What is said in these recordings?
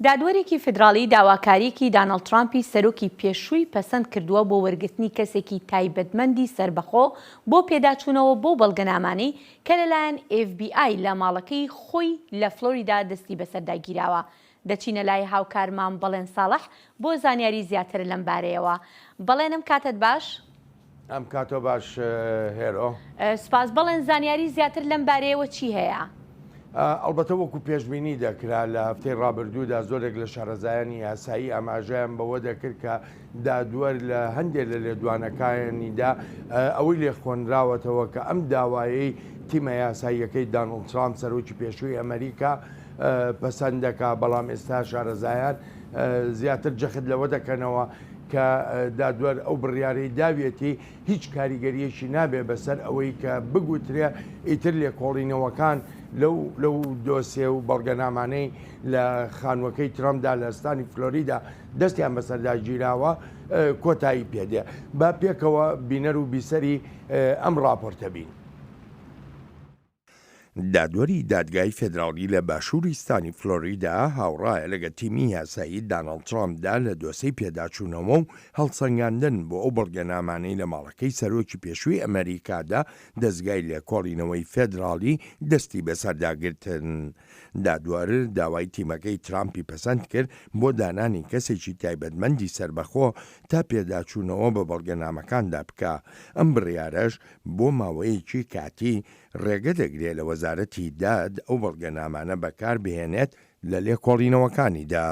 دادوەرێکی فدراڵی داواکاریەکی دانەڵد ترامپی سەرۆکی پێشووی پەسەند کردووە بۆ وەرگرتنی کەسێکی تایبەتمەندی سەربەخۆ بۆ پێداچوونەوە بۆ بەڵگەنامانەی کە لەلایەن FBI لە ماڵەکەی خۆی لە فلۆریدا دەستی بەسەرداگیراوە. دەچینە لای هاوکارمان بەڵێن ساڵح بۆ زانیاری زیاتر لەم بارەیەوە. بەڵێنم کاتت باش؟ ئەم کاتۆ باش هێرۆ. سپاس. بەڵێن زانیاری زیاتر لەم بارەیەوە چی هەیە؟ ئەلبەتە وەکو پێشبینی دەکرا لە هەفتەی ڕابردوودا زۆرێک لە شارەزایانی یاسایی ئاماژەیان بەوە دەکرد کە دادوەر لە هەندێک لە لێدوانەکانیدا ئەوەی لێخۆنراوەتەوە کە ئەم داوایەی تیمە یاساییەکەی دانەڵد ترامپ سەرۆکی پێشووی ئەمریکا پەسەند دەکا، بەڵام ئێستا شارەزایان زیاتر جەخت لەوە دەکەنەوە کە دادوەر ئەو بڕیارەی داوێتی هیچ کاریگەریەکی نابێ بەسەر ئەوەی کە بگوترێ ئیتر لێکۆڵینەوەکان لەو دۆسێ و بەڵگەنامانەی لە خانووەکەی ترامپدا لە ئەستانی فلۆریدا دەستیان بەسەرداگیراوە کۆتایی پێدێ. با پێکەوە بینەر و بیسەری ئەم راپۆرتە بین. دادوەری دادگای فێدراڵی لە باشووریستانی فلۆریدا هاوڕایە لەگە تیمی یاسایی دانەڵد ترامپدا لە دۆسەی پێداچوونەوە و هەڵسەنگاندن بۆ ئەو بەڵگەنامانەی لە ماڵەکەی سەرۆکی پێشووی ئەمریکادا دەستگای لێکۆڵینەوەی فێدراڵی دەستی بەسەرداگرتن. دادوەر داوای تیمەکەی ترامپی پەسەند کرد بۆ دانانی کەسێکی تایبەتمەندی سەربەخۆ تا پێداچوونەوە بە بەڵگەنامەکاندا بکە. ئەم بڕیارەش بۆ ماوەیەکی کاتی ڕێگە دەگرێت لە وەزارەتی داد ئەو بەڵگەنامانە بەکار بهێنێت لە لێکۆڵینەوەکانیدا.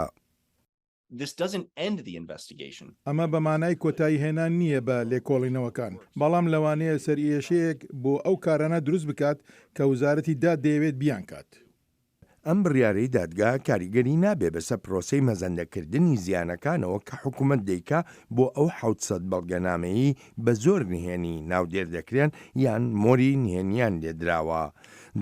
ئەمە بەمانای کۆتایی هێنان نییە بە لێکۆڵینەوەکان، بەڵام لەوانەیە سەرئێشەیەک بۆ ئەو کارانە دروست بکات کە وەزارەتی داد دەیەوێت بیان کات. ئەم بڕیارەی دادگا کاریگەری نابێ بەسەر پرۆسەی مەزەندەکردنی زیانەکانەوە کە حکوومەت دەیکا بۆ ئەو 700 بەڵگەنامەیی بە زۆر نهێنی ناودێر دەکرێن یان مۆری نهێنیان لێدراوە.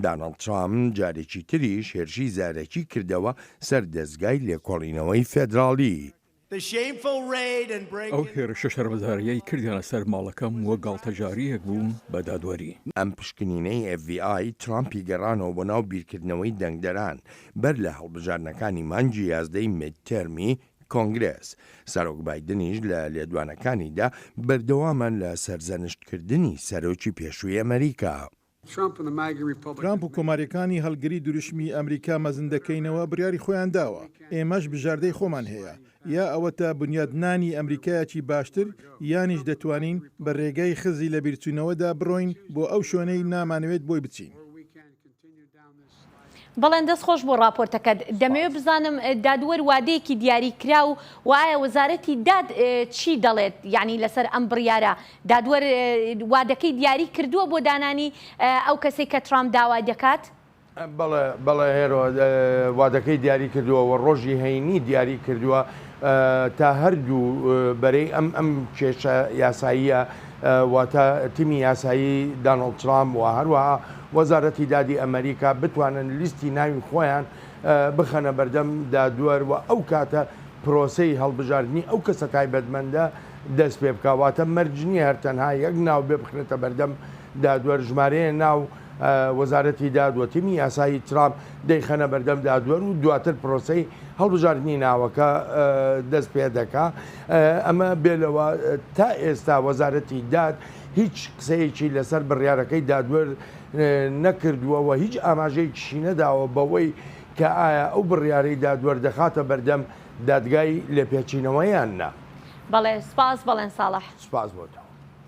دانەڵد ترامپ جارێکی تریش هێرشی زارەکی کردەوە سەر دەستگای لێکۆڵینەوەی فێدراڵی. ئەو هێرشە شەرمەزاریەی کردیانە سەر ماڵەکەم وە گاڵتەجاریەک بوون بە دادوەری. ئەم پشکنینەی FBI ترامپی گەڕانەوە بۆ ناو بیرکردنەوەی دەنگدەران بەر لە هەڵبژارنەکانی مانگی 11 مێدتەرمی کۆنگرێس. سەرۆک بایدنیش لە لێدوانەکانیدا بەردەوامان لە سەرزەنشتکردنی سەرۆکی پێشووی ئەمریکا. ترامپ و کۆماریەکانی هەڵگری دروشمی ئەمریکا مەزندەکەینەوە بڕیاری خۆیان داوە. ئێمەش بژاردەی خۆمان هەیە، یا ئەوە تا بنیادنانی ئەمریکایەکی باشتر یانیش دەتوانین بە ڕێگەی خزی لە بیرچوونەوەدا بڕۆین بۆ ئەو شوێنەی نامانەوێت بۆی بچین. بەڵێن دەست خۆش بۆ راپۆرتەکەت. دەمەوێت بزانم دادوەر وادەیەکی دیاری کرا و وایە وەزارەتی داد چی دەڵێت یعنی لەسەر ئەم بڕیارە؟ دادوەر وادەکەی دیاری کردووە بۆ دانانی ئەو کەسێک کە ترامپ داوا دەکات؟ بەڵێ هێرۆ وادەکەی دیاری کردووە و ڕۆژی هەینی دیاری کردووە تا هەردوو بەرەی ئەم کێشە یاساییە واتە تیمی یاسایی دانەڵد ترامپ و هەروەها وەزارەتی دادی ئەمریکا بتوانن لیستی ناوی خۆیان بخەنە بەردەم دادوەر و ئەو کاتە پرۆسەی هەڵبژاردننی ئەو کەسە تایبەتمەندە دەست پێ بکواتە مەرجنی هەرتەنها یەک ناو بێ بخنێتە بەردەم دادوەر ژمارەیە ناو وەزارەتی دادوە تیمی یاسایی ترامپ دەیخەنە بەردەم دادوەر و دواتر پرۆسەی هەڵبژاردننی ناوەکە دەست پێ دەکا. ئەمە بێلەوە تا ئێستا وەزارەتی داد هیچ قسەیەکی لەسەر بڕیارەکەی دادوەر نەکردووەوە، هیچ ئاماژەیەکیشی نەداوە بەوەی کە ئایا ئەو بڕیارەی دادوەر دەخاتە بەردەم دادگای لێپێچینەوەیان نا. بەڵێ سپاس. بەڵێن ساڵح. سپاس بۆت.